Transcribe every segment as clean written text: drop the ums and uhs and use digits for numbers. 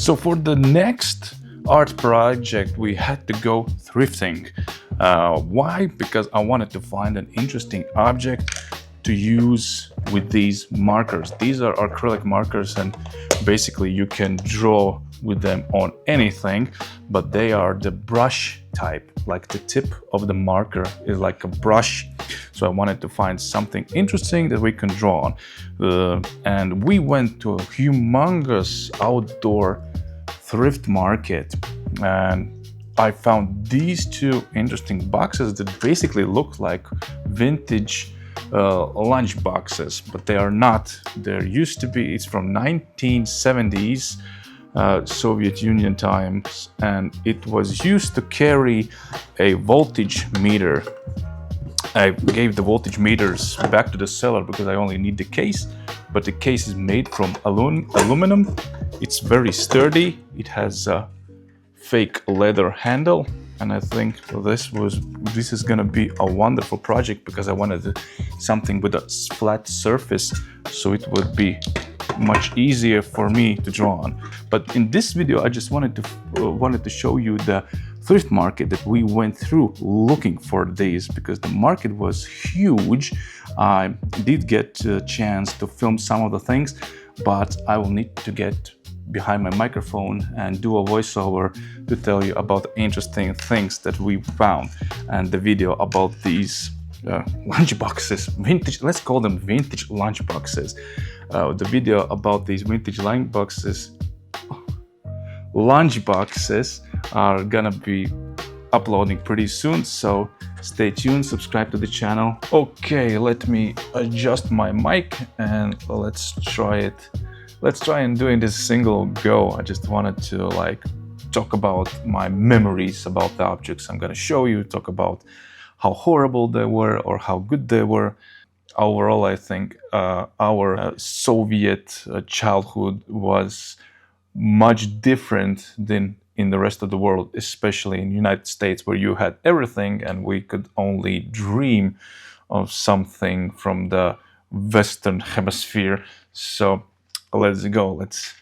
So for the next art project, we had to go thrifting. Why? Because I wanted to find an interesting object to use with these markers. These are acrylic markers, and basically you can draw with them on anything, but they are the brush type, like the tip of the marker is like a brush. So I wanted to find something interesting that we can draw on. And we went to a humongous outdoor thrift market, and I found these two interesting boxes that basically look like vintage lunch boxes, but they are not. There used to be, it's from 1970s, Soviet Union times, and it was used to carry a voltage meter. I gave the voltage meters back to the seller because I only need the case, but the case is made from aluminum. It's very sturdy. It has a fake leather handle, and I think this is gonna be a wonderful project because I wanted something with a flat surface, so it would be much easier for me to draw on. But in this video, I just wanted to show you the thrift market that we went through looking for these, because the market was huge. I did get a chance to film some of the things, but I will need to get behind my microphone and do a voiceover to tell you about the interesting things that we found, and the video about these lunch boxes, vintage, let's call them vintage lunch boxes. The video about these vintage lunch boxes are gonna be uploading pretty soon, so stay tuned, subscribe to the channel. Okay, let me adjust my mic and let's try and doing this single go. I just wanted to talk about my memories about the objects I'm gonna show you, talk about how horrible they were or how good they were. Overall, I think our Soviet childhood was much different than in the rest of the world, especially in the United States, where you had everything and we could only dream of something from the Western Hemisphere. So let's go. Let's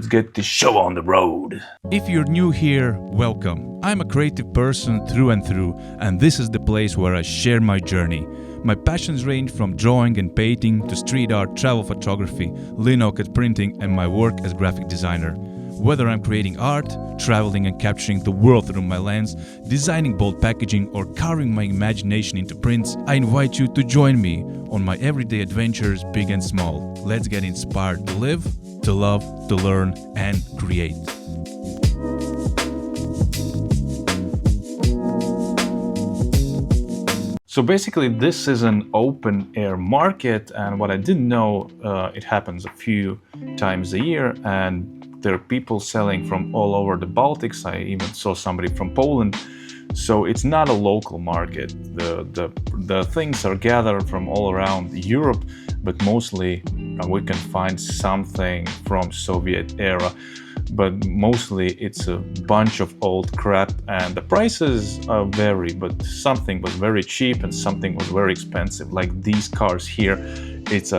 get this show on the road. If you're new here, welcome. I'm a creative person through and through, and this is the place where I share my journey. My passions range from drawing and painting to street art, travel photography, linocut printing, and my work as graphic designer. Whether I'm creating art, traveling and capturing the world through my lens, designing bold packaging, or carving my imagination into prints, I invite you to join me on my everyday adventures, big and small. Let's get inspired to live, to love, to learn, and create. So basically, this is an open air market, and what I didn't know, it happens a few times a year, and there are people selling from all over the Baltics. I even saw somebody from Poland. So it's not a local market. The things are gathered from all around Europe, but mostly we can find something from Soviet era. But mostly it's a bunch of old crap, and the prices vary, but something was very cheap and something was very expensive. Like these cars here, it's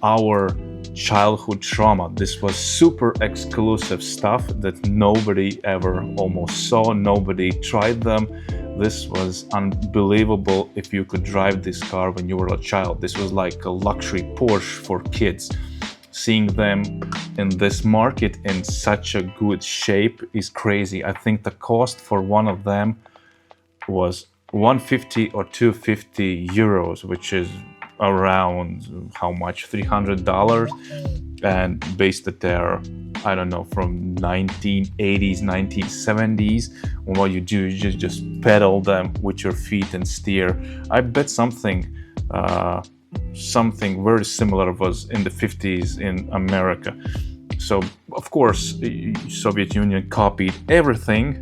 our childhood trauma. This was super exclusive stuff that nobody ever almost saw, nobody tried them. This was unbelievable if you could drive this car when you were a child. This was like a luxury Porsche for kids. Seeing them in this market in such a good shape is crazy. I think the cost for one of them was 150 or 250 euros, which is around how much, $300, and based that they're, I don't know, from 1980s, 1970s. And what you do is just pedal them with your feet and steer. I bet something very similar was in the 50s in America. So of course Soviet Union copied everything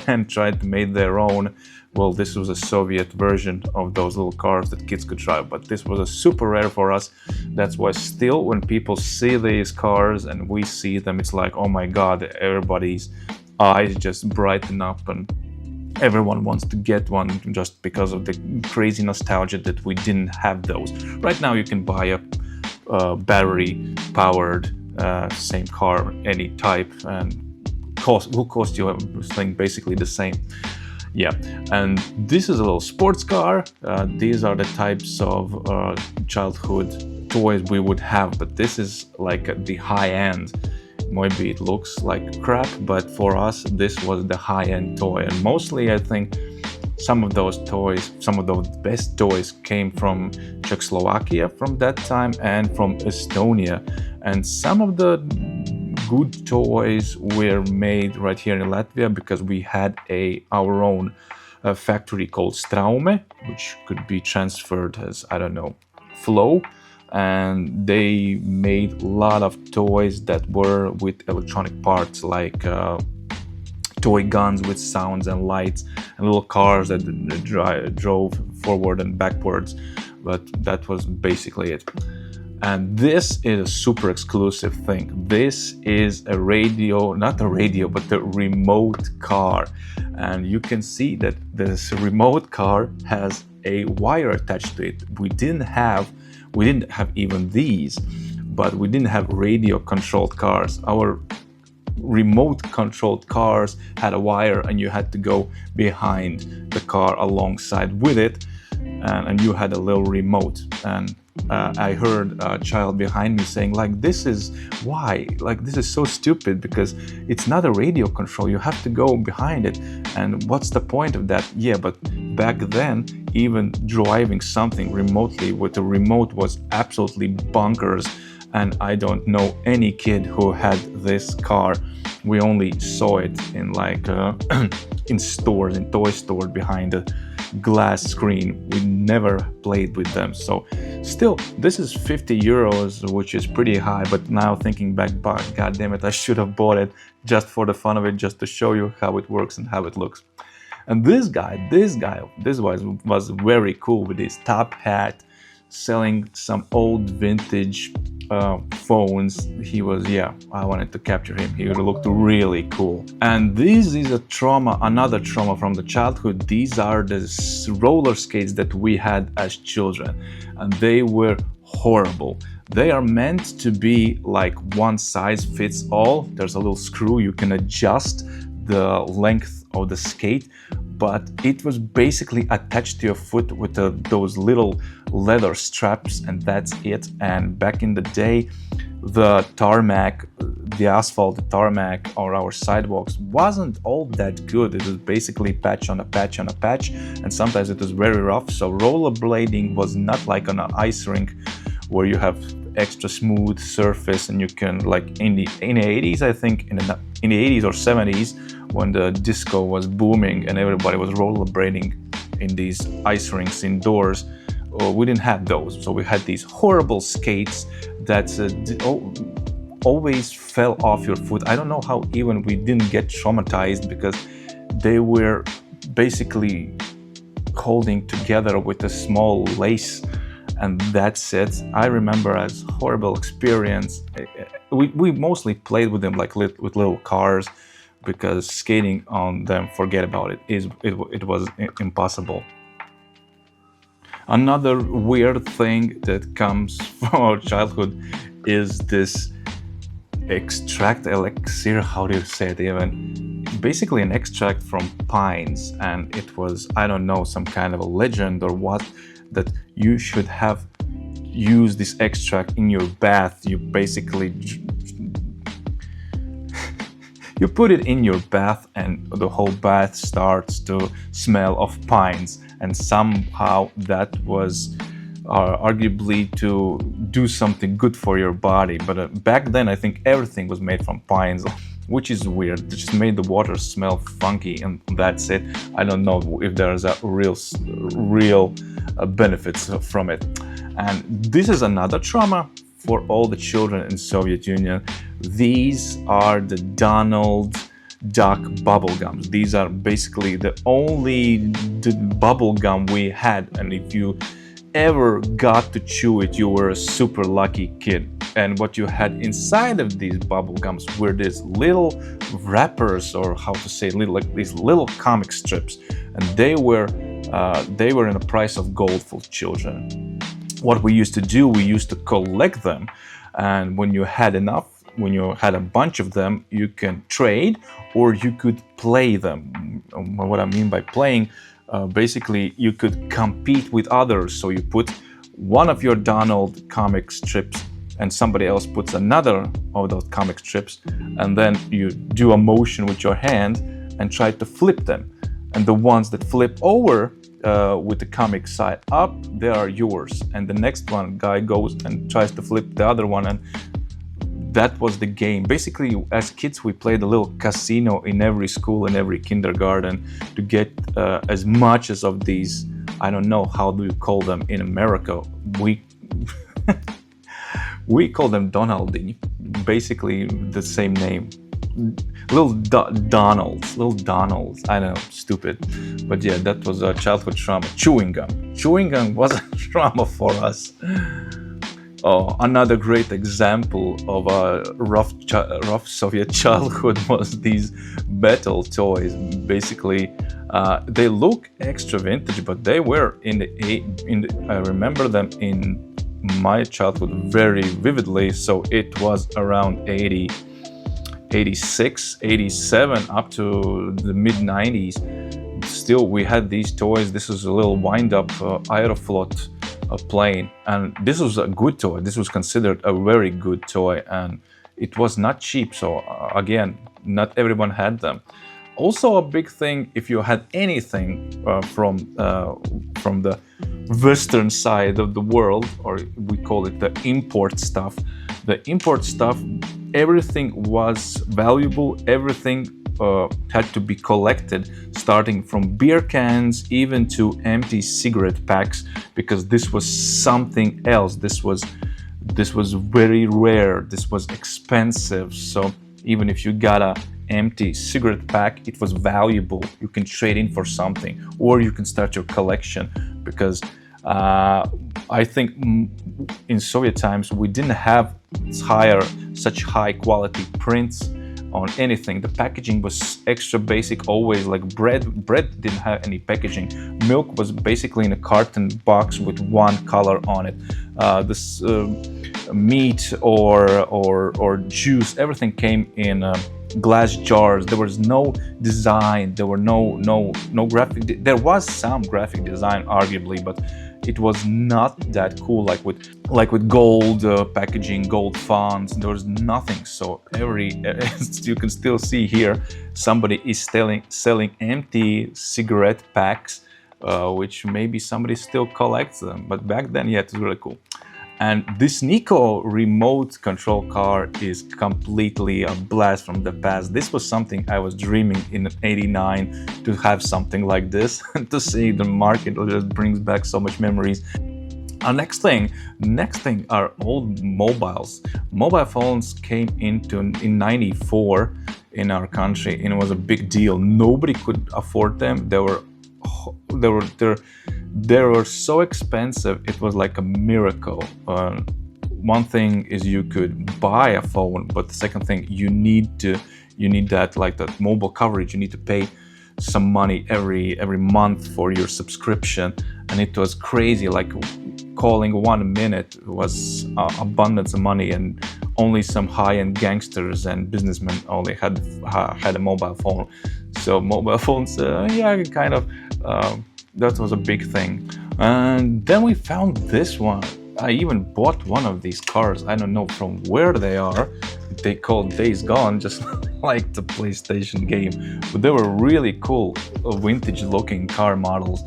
and tried to make their own. Well, this was a Soviet version of those little cars that kids could drive, but this was a super rare for us. That's why still when people see these cars and we see them, it's like, oh my God, everybody's eyes just brighten up and everyone wants to get one just because of the crazy nostalgia that we didn't have those. Right now you can buy a battery powered same car, any type, and will cost you everything basically the same. Yeah, and this is a little sports car. These are the types of childhood toys we would have, but this is like at the high end. Maybe it looks like crap, but for us, this was the high-end toy. And mostly, I think, some of those toys, some of those best toys came from Czechoslovakia from that time and from Estonia. And some of the good toys were made right here in Latvia because we had our own factory called Straume, which could be transferred as, I don't know, flow. And they made a lot of toys that were with electronic parts, like toy guns with sounds and lights, and little cars that drove forward and backwards. But that was basically it. And this is a super exclusive thing. This is a radio, not a radio, but the remote car. And you can see that this remote car has a wire attached to it. We didn't have even these, but we didn't have radio controlled cars. Our remote controlled cars had a wire, and you had to go behind the car alongside with it, and you had a little remote. And I heard a child behind me saying, like, this is so stupid, because it's not a radio control, you have to go behind it, and what's the point of that? Yeah, but back then, even driving something remotely with a remote was absolutely bonkers. And I don't know any kid who had this car. We only saw it in in stores, in toy stores, behind a glass screen. We never played with them. So still, this is 50 euros, which is pretty high. But now thinking back, God damn it, I should have bought it just for the fun of it, just to show you how it works and how it looks. And this guy was very cool with his top hat, selling some old vintage phones. I wanted to capture him. He looked really cool. And this is another trauma from the childhood. These are the roller skates that we had as children, and they were horrible. They are meant to be like one size fits all. There's a little screw, you can adjust the length of the skate, but it was basically attached to your foot with those little leather straps, and that's it. And back in the day, the asphalt tarmac or our sidewalks wasn't all that good. It was basically patch on a patch on a patch, and sometimes it was very rough. So rollerblading was not like on an ice rink where you have extra smooth surface, and you can, like in the 80s, I think, in the 80s or 70s, when the disco was booming and everybody was rollerblading in these ice rinks indoors, we didn't have those. So we had these horrible skates that always fell off your foot. I don't know how even we didn't get traumatized, because they were basically holding together with a small lace, and that's it. I remember as horrible experience. We mostly played with them like with little cars, because skating on them, forget about it. It was impossible. Another weird thing that comes from our childhood is this elixir, how do you say it even? Basically an extract from pines, and it was, I don't know, some kind of a legend or what, that you should have used this extract in your bath. You basically you put it in your bath, and the whole bath starts to smell of pines, and somehow that was arguably to do something good for your body. But back then, I think everything was made from pines, which is weird. It just made the water smell funky, and that's it. I don't know if there's a real benefits from it. And this is another trauma for all the children in Soviet Union. These are the Donald Duck bubble gums. These are basically the only bubble gum we had, and if you ever got to chew it, you were a super lucky kid. And what you had inside of these bubble gums were these little wrappers, or how to say, these little comic strips, and they were in a price of gold for children. What we used to do, we used to collect them, and when you had enough, when you had a bunch of them, you can trade or you could play them. What I mean by playing, basically you could compete with others. So you put one of your Donald comic strips and somebody else puts another of those comic strips, and then you do a motion with your hand and try to flip them. And the ones that flip over with the comic side up, they are yours. And the next one guy goes and tries to flip the other one, and that was the game. Basically, as kids, we played a little casino in every school, in every kindergarten, to get as much as of these, I don't know, how do you call them in America? We call them Donaldini, basically the same name. Little Donalds, I don't know, stupid. But yeah, that was a childhood trauma. Chewing gum was a trauma for us. Oh, another great example of a rough Soviet childhood was these metal toys. Basically, they look extra vintage, but they were I remember them in my childhood very vividly. So it was around 86, 87 up to the mid 90s. Still, we had these toys. This was a little wind-up Aeroflot plane, and this was a good toy. This was considered a very good toy, and it was not cheap. So again, not everyone had them. Also, a big thing, if you had anything from the Western side of the world, or we call it the import stuff. The import stuff, everything was valuable. Everything had to be collected, starting from beer cans even to empty cigarette packs, because this was something else. This was very rare. This was expensive. So even if you got a empty cigarette pack, it was valuable. You can trade in for something, or you can start your collection, because I think in Soviet times we didn't have such high quality prints on anything. The packaging was extra basic, always, like bread didn't have any packaging. Milk was basically in a carton box with one color on it. This meat or juice, everything came in glass jars. There was no design. There were no graphic. There was some graphic design, arguably, but it was not that cool, like with gold packaging, gold fonts. There was nothing. So you can still see here, somebody is selling empty cigarette packs, which maybe somebody still collects them. But back then, yeah, it was really cool. And this Nico remote control car is completely a blast from the past. This was something I was dreaming in '89 to have something like this. To see the market, it just brings back so much memories. Our next thing are old mobiles. Mobile phones came in '94 in our country, and it was a big deal. Nobody could afford them. They were so expensive, it was like a miracle. One thing is you could buy a phone, but the second thing, you need that mobile coverage. You need to pay some money every month for your subscription, and it was crazy. Like calling 1 minute was abundance of money, and only some high-end gangsters and businessmen only had a mobile phone. So mobile phones, that was a big thing. And then we found this one. I even bought one of these cars. I don't know from where they are. They called Days Gone, just like the PlayStation game. But they were really cool, vintage looking car models.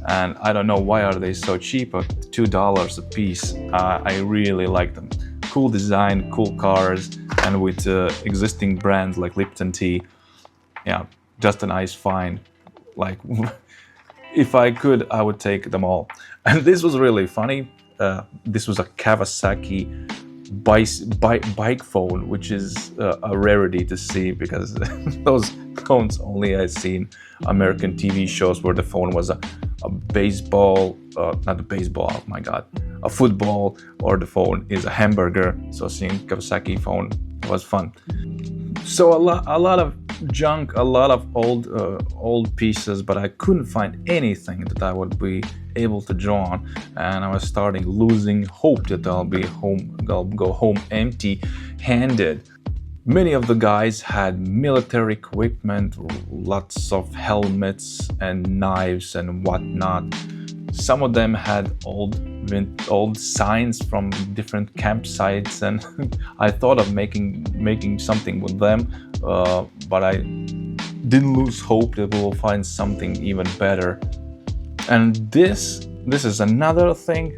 And I don't know why are they so cheap, at $2 a piece. I really like them. Cool design, cool cars, and with existing brands like Lipton Tea. Yeah, just a nice find. Like, if I could, I would take them all. And this was really funny. This was a Kawasaki bike phone, which is a rarity to see, because those phones only I've seen American TV shows where the phone was a baseball, not a baseball, oh my God, a football, or the phone is a hamburger. So seeing Kawasaki phone was fun. So a lot of junk, a lot of old pieces, but I couldn't find anything that I would be able to draw on, and I was losing hope that I'll go home empty-handed. Many of the guys had military equipment, lots of helmets and knives and whatnot. Some of them had old signs from different campsites, and I thought of making something with them, but I didn't lose hope that we will find something even better. And this is another thing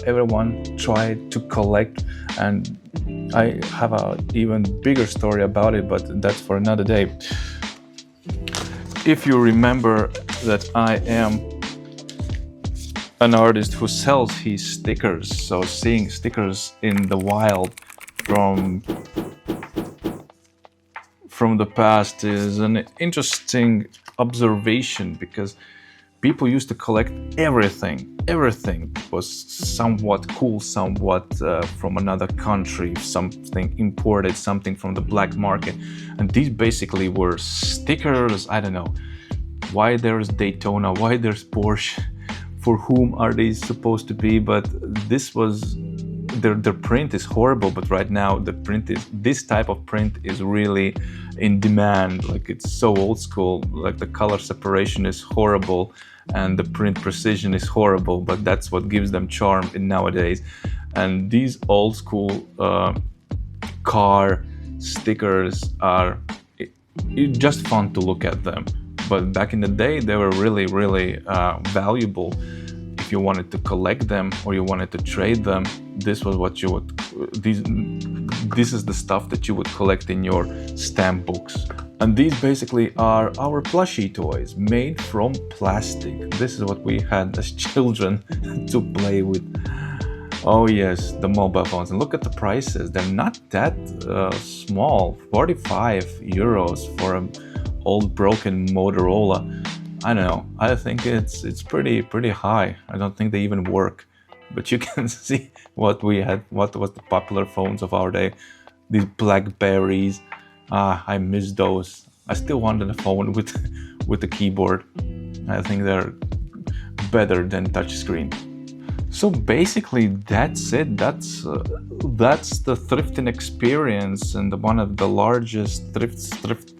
everyone tried to collect, and I have an even bigger story about it, but that's for another day. If you remember that I am an artist who sells his stickers, so seeing stickers in the wild from the past is an interesting observation, because people used to collect everything. Everything was somewhat cool, somewhat from another country, something imported, something from the black market. And these basically were stickers. I don't know why there's Daytona, why there's Porsche, for whom are these supposed to be, but this was, their print is horrible, but right now this type of print is really in demand. Like, it's so old school, like the color separation is horrible and the print precision is horrible, but that's what gives them charm in nowadays. And these old school car stickers are just fun to look at them, but back in the day they were really valuable. If you wanted to collect them or you wanted to trade them, this was what you would, this is the stuff that you would collect in your stamp books. And these basically are our plushie toys made from plastic. This is what we had as children to play with. Oh yes, the mobile phones. And look at the prices. They're not that small. 45 euros for an old broken Motorola. I don't know. I think it's pretty high. I don't think they even work. But you can see what we had, what was the popular phones of our day. These Blackberries. I miss those. I still wanted a phone with the keyboard. I think they're better than touchscreen. So basically that's it. That's the thrifting experience, and one of the largest thrift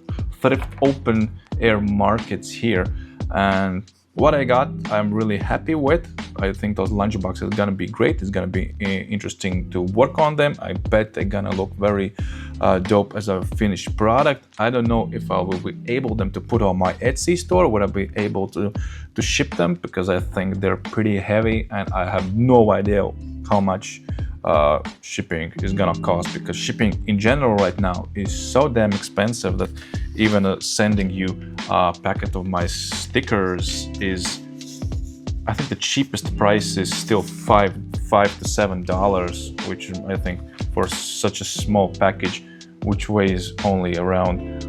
open air markets here. And what I got, I'm really happy with. I think those lunchboxes are gonna be great. It's gonna be interesting to work on them. I bet they're gonna look very dope as a finished product. I don't know if I will be able to put on my Etsy store. Would I be able to ship them? Because I think they're pretty heavy, and I have no idea how much shipping is gonna cost, because shipping in general right now is so damn expensive that even sending you a packet of my stickers is, I think the cheapest price is still $5 to $7, which I think for such a small package, which weighs only around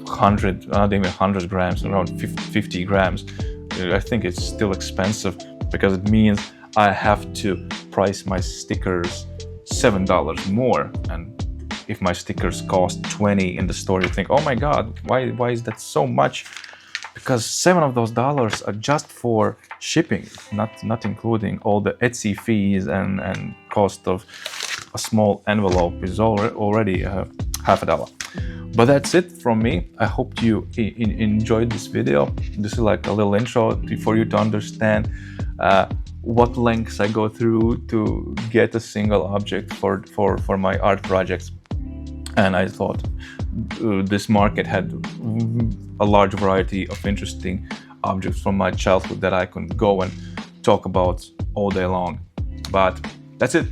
100, not even 100 grams, around 50 grams. I think it's still expensive, because it means I have to price my stickers $7 more. And if my stickers cost 20 in the store, you think, oh my God, why is that so much? Because $7 of those are just for shipping, not including all the Etsy fees and cost of a small envelope is already $50. But that's it from me. I hope you enjoyed this video. This is like a little intro for you to understand what lengths I go through to get a single object for my art projects. And I thought this market had a large variety of interesting objects from my childhood that I can go and talk about all day long. But that's it.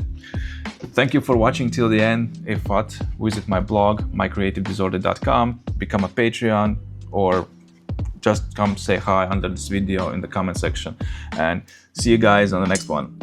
Thank you for watching till the end. If what, visit my blog, mycreativedisorder.com, become a Patreon, or just come say hi under this video in the comment section. And see you guys on the next one.